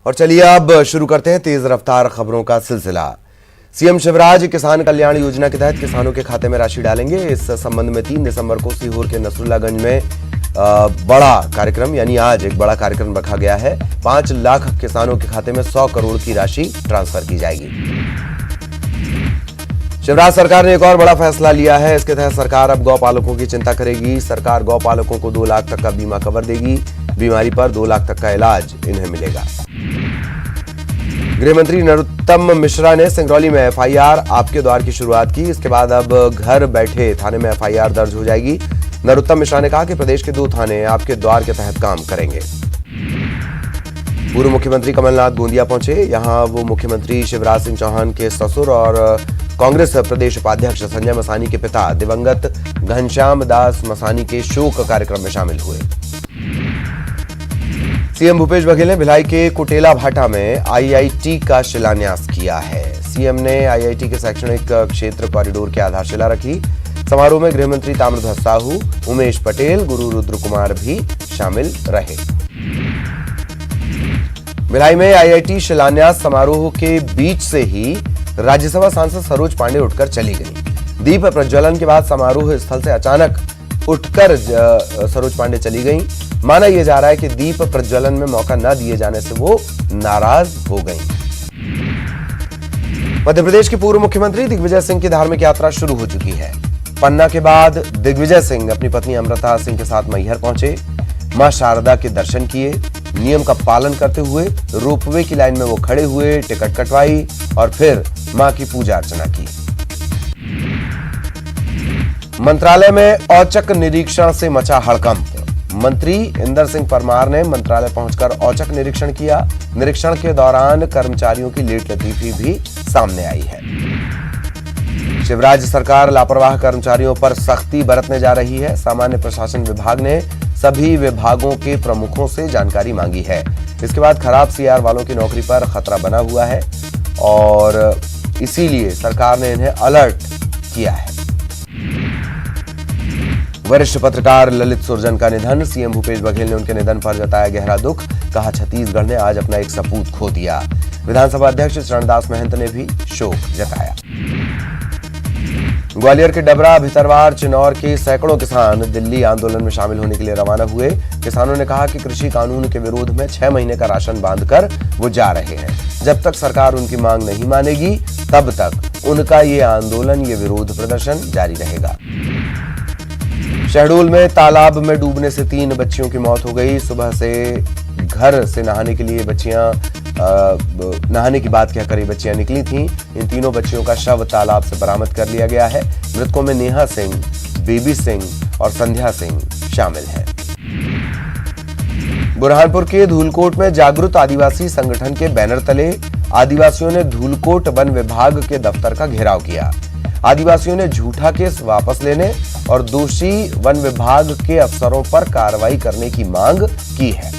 और चलिए अब शुरू करते हैं तेज रफ्तार खबरों का सिलसिला। सीएम शिवराज किसान कल्याण योजना के तहत किसानों के खाते में राशि डालेंगे। इस संबंध में 3 दिसंबर को सीहोर के नसरुल्लागंज में बड़ा कार्यक्रम यानी आज एक बड़ा कार्यक्रम रखा गया है। 5 लाख किसानों के खाते में 100 करोड़ की राशि ट्रांसफर की जाएगी। शिवराज सरकार ने एक और बड़ा फैसला लिया है। इसके तहत सरकार अब गौपालकों की चिंता करेगी। सरकार गौपालकों को 2 लाख तक का बीमा कवर देगी। बीमारी पर 2 लाख तक का इलाज इन्हें मिलेगा। गृह मंत्री नरोत्तम मिश्रा ने सिंगरौली में एफआईआर आपके द्वार की शुरुआत की। इसके बाद अब घर बैठे थाने में एफआईआर दर्ज हो जाएगी। नरोत्तम मिश्रा ने कहा कि प्रदेश के 2 थाने आपके द्वार के तहत काम करेंगे। पूर्व मुख्यमंत्री कमलनाथ गोंदिया पहुंचे। यहां वो मुख्यमंत्री शिवराज सिंह चौहान के ससुर और कांग्रेस प्रदेश उपाध्यक्ष संजय मसानी के पिता दिवंगत घनश्याम दास मसानी के शोक कार्यक्रम में शामिल हुए। सीएम भूपेश बघेल ने भिलाई के कुटेला भाटा में आईआईटी का शिलान्यास किया है। सीएम ने आईआईटी के शैक्षणिक क्षेत्र कॉरिडोर की आधारशिला रखी। समारोह में गृह मंत्री ताम्रध्वज साहू, उमेश पटेल, गुरु रुद्र कुमार भी शामिल रहे। भिलाई में आईआईटी शिलान्यास समारोह के बीच से ही राज्यसभा सांसद सरोज पांडे उठकर चली गई। दीप प्रज्वलन के बाद समारोह स्थल से अचानक उठकर सरोज पांडे चली गई। माना यह जा रहा है कि दीप प्रज्वलन में मौका न दिए जाने से वो नाराज हो गई। मध्य प्रदेश के पूर्व मुख्यमंत्री दिग्विजय सिंह की धार्मिक यात्रा शुरू हो चुकी है। पन्ना के बाद दिग्विजय सिंह अपनी पत्नी अमृता सिंह के साथ मैहर पहुंचे। मां शारदा के दर्शन किए। नियम का पालन करते हुए रोपवे की लाइन में वो खड़े हुए, टिकट कटवाई और फिर मां की पूजा अर्चना की। मंत्रालय में औचक निरीक्षण से मचा हड़कंप। मंत्री इंदर सिंह परमार ने मंत्रालय पहुंचकर औचक निरीक्षण किया। निरीक्षण के दौरान कर्मचारियों की लेट लतीफी भी सामने आई है। शिवराज सरकार लापरवाह कर्मचारियों पर सख्ती बरतने जा रही है। सामान्य प्रशासन विभाग ने सभी विभागों के प्रमुखों से जानकारी मांगी है। इसके बाद खराब सीआर वालों की नौकरी पर खतरा बना हुआ है और इसीलिए सरकार ने इन्हें अलर्ट किया है। वरिष्ठ पत्रकार ललित सुरजन का निधन। सीएम भूपेश बघेल ने उनके निधन पर जताया गहरा दुख। कहा छत्तीसगढ़ ने आज अपना एक सपूत खो दिया। विधानसभा अध्यक्ष चरणदास महंत ने भी शोक जताया। ग्वालियर के डबरा, भितरवार, चिनौर के सैकड़ों किसान दिल्ली आंदोलन में शामिल होने के लिए रवाना हुए। किसानों ने कहा कि कृषि कानून के विरोध में 6 महीने का राशन बांधकर वो जा रहे हैं। जब तक सरकार उनकी मांग नहीं मानेगी तब तक उनका ये आंदोलन, ये विरोध प्रदर्शन जारी रहेगा। शहडोल में तालाब में डूबने से 3 बच्चियों की मौत हो गई। सुबह से घर से नहाने के लिए नहाने की बात कहकर ये बच्चियां निकली थीं। इन तीनों बच्चियों का शव तालाब से बरामद कर लिया गया है। मृतकों में नेहा सिंह, बेबी सिंह और संध्या सिंह शामिल हैं। बुरहानपुर के धूलकोट में जागृत आदिवासी संगठन के बैनर तले आदिवासियों ने धूलकोट वन विभाग के दफ्तर का घेराव किया। आदिवासियों ने झूठा केस वापस लेने और दोषी वन विभाग के अफसरों पर कार्रवाई करने की मांग की है।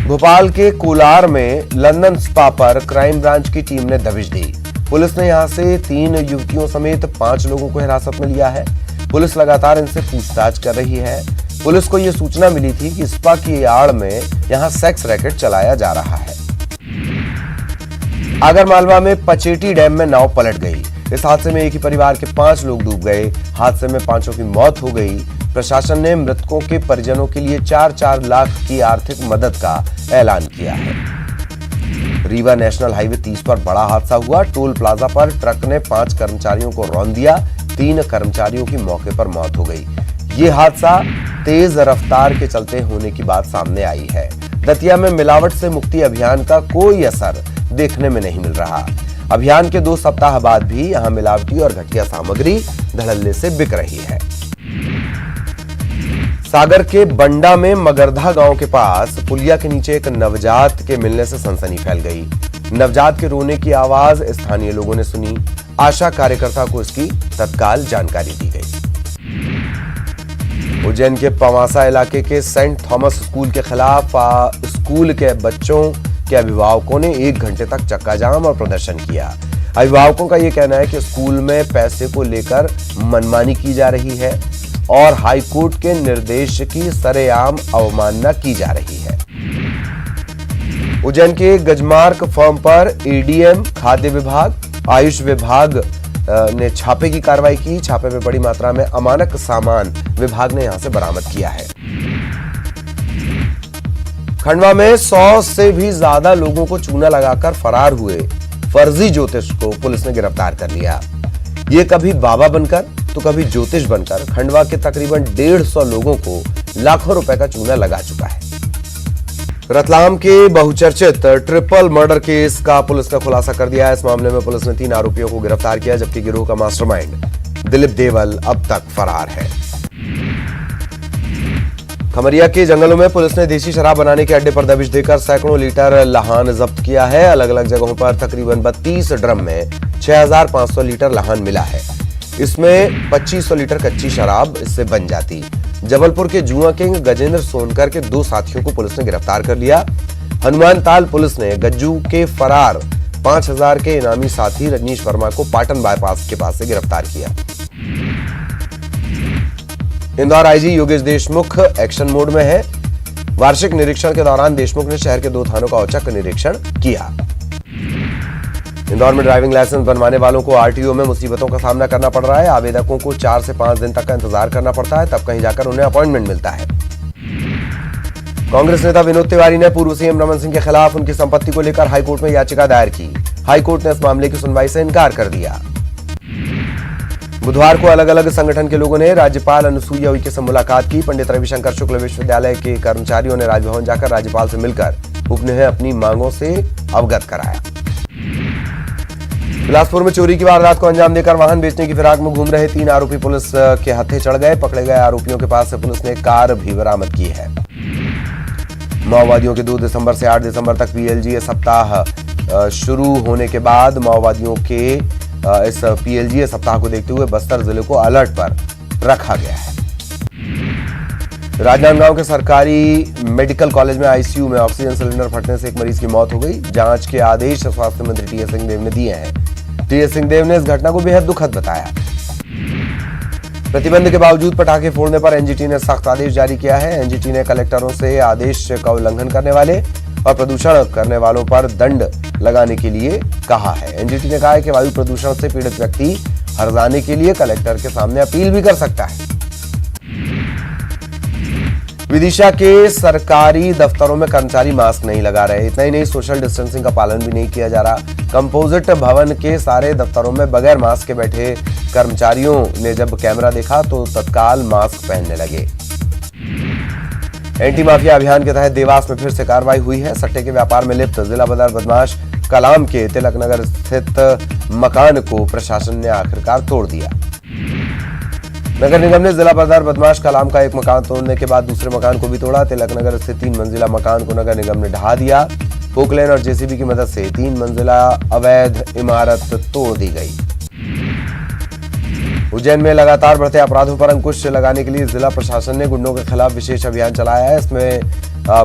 भोपाल के कोलार में लंदन स्पा पर क्राइम ब्रांच की टीम ने दबिश दी। पुलिस ने यहां से 3 युवतियों समेत 5 लोगों को हिरासत में लिया है। पुलिस लगातार इनसे पूछताछ कर रही है। पुलिस को यह सूचना मिली थी कि स्पा की आड़ में यहां सेक्स रैकेट चलाया जा रहा है। आगरमालवा में पचेटी डैम में नाव पलट गई। इस हादसे में एक ही परिवार के 5 लोग डूब गए। हादसे में 5 की मौत हो गई। प्रशासन ने मृतकों के परिजनों के लिए 4-4 लाख की आर्थिक मदद का ऐलान किया है। रीवा नेशनल हाईवे 30 पर बड़ा हादसा हुआ। टोल प्लाजा पर ट्रक ने 5 कर्मचारियों को रौंद दिया। 3 कर्मचारियों की मौके पर मौत हो गई। ये हादसा तेज रफ्तार के चलते होने की बात सामने आई है। दतिया में मिलावट से मुक्ति अभियान का कोई असर देखने में नहीं मिल रहा। अभियान के 2 सप्ताह बाद भी यहां मिलावटी और घटिया सामग्री धड़ल्ले से बिक रही है। सागर के बंडा में मगरधा गांव के पास पुलिया के नीचे एक नवजात के मिलने से सनसनी फैल गई। नवजात के रोने की आवाज स्थानीय लोगों ने सुनी। आशा कार्यकर्ता को इसकी तत्काल जानकारी दी गई। उज्जैन के पवासा इलाके के सेंट थॉमस स्कूल के खिलाफ स्कूल के बच्चों के अभिभावकों ने 1 घंटे तक चक्का जाम और प्रदर्शन किया। अभिभावकों का यह कहना है कि स्कूल में पैसे को लेकर मनमानी की जा रही है और हाईकोर्ट के निर्देश की सरेआम अवमानना की जा रही है। उज्जैन के गजमार्क फर्म पर एडीएम, खाद्य विभाग, आयुष विभाग ने छापे की कार्रवाई की। छापे में बड़ी मात्रा में अमानक सामान विभाग ने यहां से बरामद किया है। खंडवा में 100 से भी ज्यादा लोगों को चूना लगाकर फरार हुए फर्जी ज्योतिष को पुलिस ने गिरफ्तार कर लिया। ये कभी बाबा बनकर तो कभी ज्योतिष बनकर खंडवा के तकरीबन 150 लोगों को लाखों रुपए का चूना लगा चुका है। रतलाम के बहुचर्चित ट्रिपल मर्डर केस का पुलिस ने खुलासा कर दिया है। इस मामले में पुलिस ने 3 आरोपियों को गिरफ्तार किया, जबकि गिरोह का मास्टरमाइंड दिलीप देवल अब तक फरार है। खमरिया के जंगलों में पुलिस ने देसी शराब बनाने के अड्डे पर दबिश देकर सैकड़ों लीटर लहान जब्त किया है। अलग अलग जगहों पर तकरीबन 32 ड्रम में 6500 लीटर लहान मिला है। इसमें 2500 लीटर कच्ची शराब इससे बन जाती। जबलपुर के जुआ किंग गजेंद्र सोनकर के 2 साथियों को पुलिस ने गिरफ्तार कर लिया। हनुमान ताल पुलिस ने गज्जू के फरार 5000 के इनामी साथी रजनीश वर्मा को पाटन बाईपास के पास से गिरफ्तार किया। Indore IG Yogesh Deshmukh action mode में है। वार्षिक निरीक्षण के दौरान देशमुख ने शहर के 2 थानों का औचक निरीक्षण किया। इंदौर में ड्राइविंग लाइसेंस बनवाने वालों को आरटीओ में मुसीबतों का सामना करना पड़ रहा है। आवेदकों को 4 से 5 दिन तक का इंतजार करना पड़ता है, तब कहीं जाकर उन्हें अपॉइंटमेंट मिलता है। कांग्रेस नेता विनोद तिवारी ने पूर्व सीएम रमन सिंह के खिलाफ उनकी संपत्ति को लेकर हाईकोर्ट में याचिका दायर की। हाईकोर्ट ने इस मामले की सुनवाई से इनकार कर दिया। बुधवार को अलग अलग संगठन के लोगों ने राज्यपाल अनुसुईया उइके से मुलाकात की। पंडित रविशंकर शुक्ल विश्वविद्यालय के कर्मचारियों ने राजभवन जाकर राज्यपाल से मिलकर उन्हें अपनी मांगों से अवगत कराया। बिलासपुर में चोरी की वारदात को अंजाम देकर वाहन बेचने की फिराक में घूम रहे 3 आरोपी पुलिस के हत्थे चढ़ गए। पकड़े गए आरोपियों के पास से पुलिस ने कार भी बरामद की है। माओवादियों के 2 दिसंबर से 8 दिसंबर तक पीएलजीए सप्ताह शुरू होने के बाद माओवादियों के इस पीएलजीए सप्ताह को देखते हुए बस्तर जिले को अलर्ट पर रखा गया है। राजनांदगांव के सरकारी मेडिकल कॉलेज में आईसीयू में ऑक्सीजन सिलेंडर फटने से एक मरीज की मौत हो गई। जांच के आदेश स्वास्थ्य मंत्री टीएस सिंहदेव ने दिए हैं। टीएस सिंहदेव ने इस घटना को बेहद दुखद बताया। प्रतिबंध के बावजूद पटाखे फोड़ने पर एनजीटी ने सख्त आदेश जारी किया है। एनजीटी ने कलेक्टरों से आदेश का उल्लंघन करने वाले और प्रदूषण करने वालों पर दंड लगाने के लिए कहा है। एनजीटी ने कहा है कि वायु प्रदूषण से पीड़ित व्यक्ति हर्जाने के लिए कलेक्टर के सामने अपील भी कर सकता है। विदिशा के सरकारी दफ्तरों में कर्मचारी मास्क नहीं लगा रहे। इतना ही नहीं, सोशल डिस्टेंसिंग का पालन भी नहीं किया जा रहा। कंपोजिट भवन के सारे दफ्तरों में बगैर मास्क के बैठे कर्मचारियों ने जब कैमरा देखा तो तत्काल मास्क पहनने लगे। एंटी माफिया अभियान के तहत देवास में फिर से कार्रवाई हुई है। सट्टे के व्यापार में लिप्त जिला बाजार बदमाश कलाम के तिलक नगर स्थित मकान को प्रशासन ने आखिरकार तोड़ दिया। नगर निगम ने जिला बाजार बदमाश कलाम का एक मकान तोड़ने के बाद दूसरे मकान को भी तोड़ा। तिलक नगर स्थित 3 मंजिला मकान को नगर निगम ने ढहा दिया। पोकलेन और जेसीबी की मदद से 3 मंजिला अवैध इमारत तोड़ दी गई। उज्जैन में लगातार बढ़ते अपराधों पर अंकुश लगाने के लिए जिला प्रशासन ने गुंडों के खिलाफ विशेष अभियान चलाया है। इसमें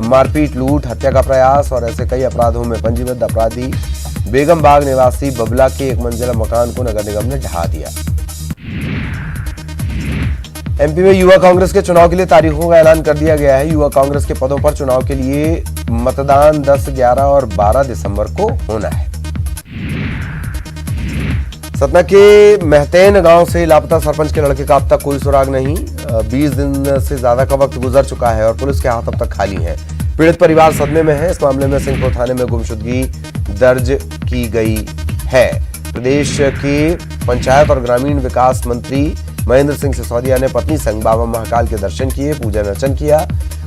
मारपीट, लूट, हत्या का प्रयास और ऐसे कई अपराधों में पंजीबद्ध अपराधी बेगम बाग निवासी बबला के 1 मंजिला मकान को नगर निगम ने ढहा दिया। एमपी में युवा कांग्रेस के चुनाव के लिए तारीखों का ऐलान कर दिया गया है। युवा कांग्रेस के पदों पर चुनाव के लिए मतदान 10, 11 और 12 दिसंबर को होना है। सतना के महतैन गांव से लापता सरपंच के लड़के का अब तक कोई सुराग नहीं। 20 दिन से ज्यादा का वक्त गुजर चुका है और पुलिस के हाथ अब तक खाली है। पीड़ित परिवार सदमे में है। इस मामले में सिंहपुर थाने में गुमशुदगी दर्ज की गई है। प्रदेश के पंचायत और ग्रामीण विकास मंत्री महेंद्र सिंह सिसोदिया ने पत्नी संग बाबा महाकाल के दर्शन किए, पूजन अर्चन किया।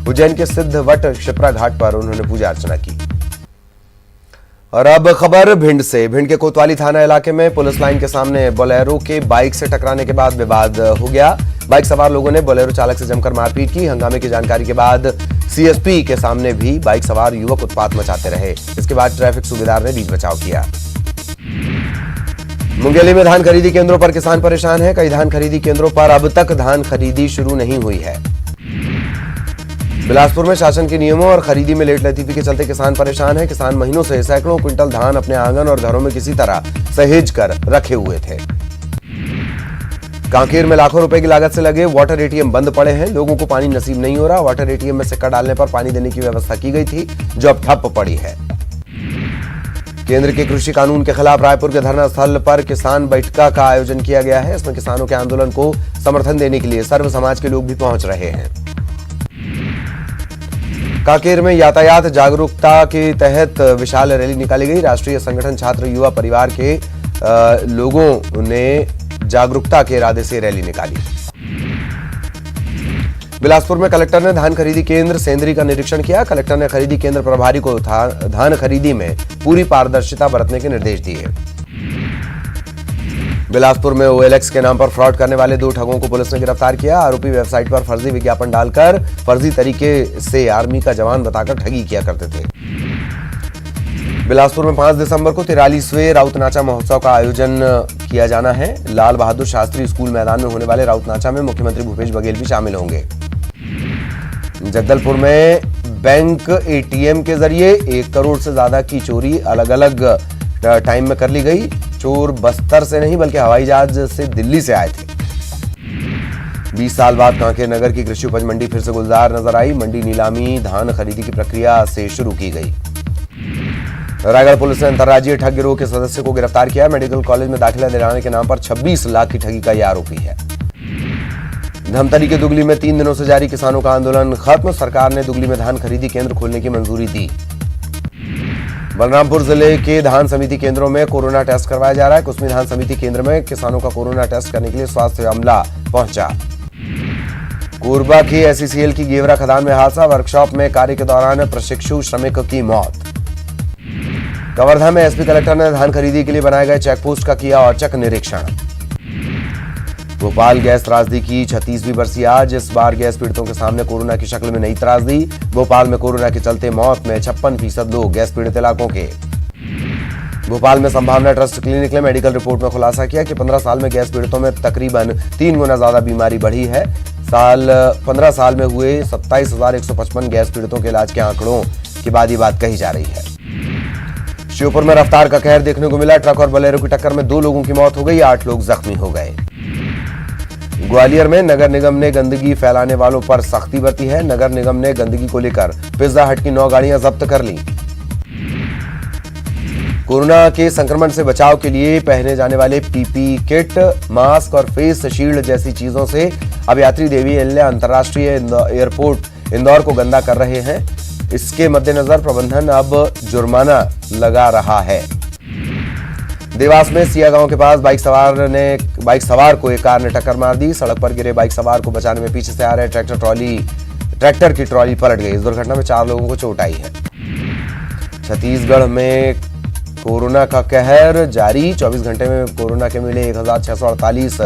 उज्जैन के सिद्धवट शिप्रा घाट पर उन्होंने पूजा अर्चना की। और अब खबर भिंड से। भिंड के कोतवाली थाना इलाके में पुलिस लाइन के सामने बोलेरो के बाइक से टकराने के बाद विवाद हो गया। बाइक सवार लोगों ने बोलेरो चालक से जमकर मारपीट की। हंगामे की जानकारी के बाद सीएसपी के सामने भी बाइक सवार युवक उत्पात मचाते रहे। इसके बाद ट्रैफिक सूबेदार ने बीच बचाव किया। मुंगेली में धान खरीदी केंद्रों पर किसान परेशान है। कई धान खरीदी केंद्रों पर अब तक धान खरीदी शुरू नहीं हुई है। बिलासपुर में शासन के नियमों और खरीदी में लेट लतीफी के चलते किसान परेशान है। किसान महीनों से सैकड़ों क्विंटल धान अपने आंगन और घरों में किसी तरह सहेज कर रखे हुए थे। कांकेर में लाखों रुपए की लागत से लगे वाटर एटीएम बंद पड़े हैं। लोगों को पानी नसीब नहीं हो रहा। वाटर एटीएम में सिक्का डालने पर पानी देने की व्यवस्था की गई थी, जो अब ठप पड़ी है। केंद्र के कृषि कानून के खिलाफ रायपुर के धरना स्थल पर किसान बैठका का आयोजन किया गया है। इसमें किसानों के आंदोलन को समर्थन देने के लिए सर्व समाज के लोग भी पहुंच रहे हैं। कांकेर में यातायात जागरूकता के तहत विशाल रैली निकाली गई। राष्ट्रीय संगठन छात्र युवा परिवार के लोगों ने जागरूकता के इरादे से रैली निकाली। बिलासपुर में कलेक्टर ने धान खरीदी केंद्र सेंदरी का निरीक्षण किया। कलेक्टर ने खरीदी केंद्र प्रभारी को धान खरीदी में पूरी पारदर्शिता बरतने के निर्देश दिए। बिलासपुर में OLX के नाम पर फ्रॉड करने वाले 2 ठगों को पुलिस ने गिरफ्तार किया। आरोपी वेबसाइट पर फर्जी विज्ञापन डालकर फर्जी तरीके से आर्मी का जवान बताकर ठगी किया करते थे। बिलासपुर में 5 दिसंबर को 43वें राउतनाचा महोत्सव का आयोजन किया जाना है। लाल बहादुर शास्त्री स्कूल मैदान में होने वाले राउतनाचा में मुख्यमंत्री भूपेश बघेल भी शामिल होंगे। जगदलपुर में बैंक ATM के जरिए 1 करोड़ से ज्यादा की चोरी अलग अलग टाइम में कर ली गई। चोर बस्तर से नहीं बल्कि हवाई जहाज से दिल्ली से आए थे। 20 साल बाद कांकेर नगर की कृषि उपज मंडी फिर से गुलजार नजर आई। मंडी नीलामी धान खरीदी की प्रक्रिया से शुरू की गई। रायगढ़ पुलिस ने अंतर्राज्यीय ठग गिरोह के सदस्य को गिरफ्तार किया। मेडिकल कॉलेज में दाखिला दिलाने के नाम पर 26 लाख की ठगी का यह आरोपी है। धमतरी के दुगली में 3 दिनों से जारी किसानों का आंदोलन खत्म। सरकार ने दुगली में धान खरीदी केंद्र खोलने की मंजूरी दी। बलरामपुर जिले के धान समिति केंद्रों में कोरोना टेस्ट करवाया जा रहा है। कुसमी धान समिति केंद्र में किसानों का कोरोना टेस्ट करने के लिए स्वास्थ्य अमला पहुंचा। कोरबा की SCCL की गेवरा खदान में हादसा। वर्कशॉप में कार्य के दौरान प्रशिक्षु श्रमिक की मौत। कवर्धा में SP कलेक्टर ने धान खरीदी के लिए बनाए गए चेकपोस्ट का किया औचक निरीक्षण। भोपाल गैस त्रासदी की 36वीं बरसी आज। इस बार गैस पीड़ितों के सामने कोरोना की शक्ल में नई त्रासदी। भोपाल में कोरोना के चलते मौत में 56% लोग गैस पीड़ित इलाकों के। भोपाल में संभावना ट्रस्ट क्लिनिक ने मेडिकल रिपोर्ट में खुलासा किया कि 15 साल में गैस पीड़ितों में तकरीबन 3 गुना ज्यादा बीमारी बढ़ी है। 15 साल में हुए 27,155 गैस पीड़ितों के इलाज के आंकड़ों के बाद ये बात कही जा रही है। श्योपुर में रफ्तार का कहर देखने को मिला। ट्रक और बोलेरो की टक्कर में 2 लोगों की मौत हो गई, 8 लोग जख्मी हो गए। ग्वालियर में नगर निगम ने गंदगी फैलाने वालों पर सख्ती बरती है। नगर निगम ने गंदगी को लेकर पिज्जा हट की 9 गाड़ियां जब्त कर ली। कोरोना के संक्रमण से बचाव के लिए पहने जाने वाले PPE किट, मास्क और फेस शील्ड जैसी चीजों से अब यात्री देवी अहिल्या अंतर्राष्ट्रीय एयरपोर्ट इंदौर को गंदा कर रहे हैं। इसके मद्देनजर प्रबंधन अब जुर्माना लगा रहा है। देवास में सिया गांव के पास बाइक सवार को एक कार ने टक्कर मार दी। सड़क पर गिरे बाइक सवार को बचाने में पीछे से आ रहे ट्रैक्टर की ट्रॉली पलट गई। इस दुर्घटना में 4 लोगों को चोट आई है। छत्तीसगढ़ में कोरोना का कहर जारी। 24 घंटे में कोरोना के मिले 1648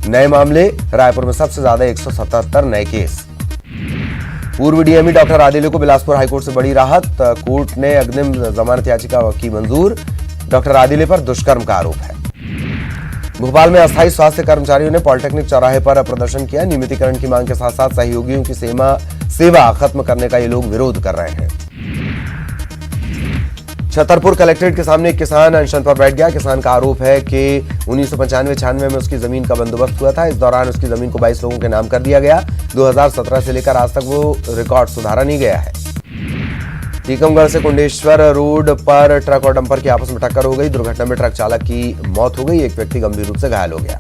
नए मामले। रायपुर में सबसे ज्यादा 177 नए केस। पूर्व DME डॉक्टर आदिले को बिलासपुर हाईकोर्ट से बड़ी राहत। कोर्ट ने अग्रिम जमानत याचिका की मंजूर। डॉक्टर आदिले पर दुष्कर्म का आरोप है। भोपाल में अस्थायी स्वास्थ्य कर्मचारियों ने पॉलिटेक्निक चौराहे पर प्रदर्शन किया। नियमितीकरण की मांग के साथ साथ सहयोगियों की सेवा खत्म करने का ये लोग विरोध कर रहे हैं। छतरपुर कलेक्ट्रेट के सामने एक किसान अनशन पर बैठ गया। किसान का आरोप है कि 1995-96 में उसकी जमीन का बंदोबस्त हुआ था। इस दौरान उसकी जमीन को 22 लोगों के नाम कर दिया गया। 2017 से लेकर आज तक वो रिकॉर्ड सुधारा नहीं गया है। टीकमगढ़ से कुंडेश्वर रोड पर ट्रक और डंपर की आपस में टक्कर हो गई। दुर्घटना में ट्रक चालक की मौत हो गई। एक व्यक्ति गंभीर रूप से घायल हो गया।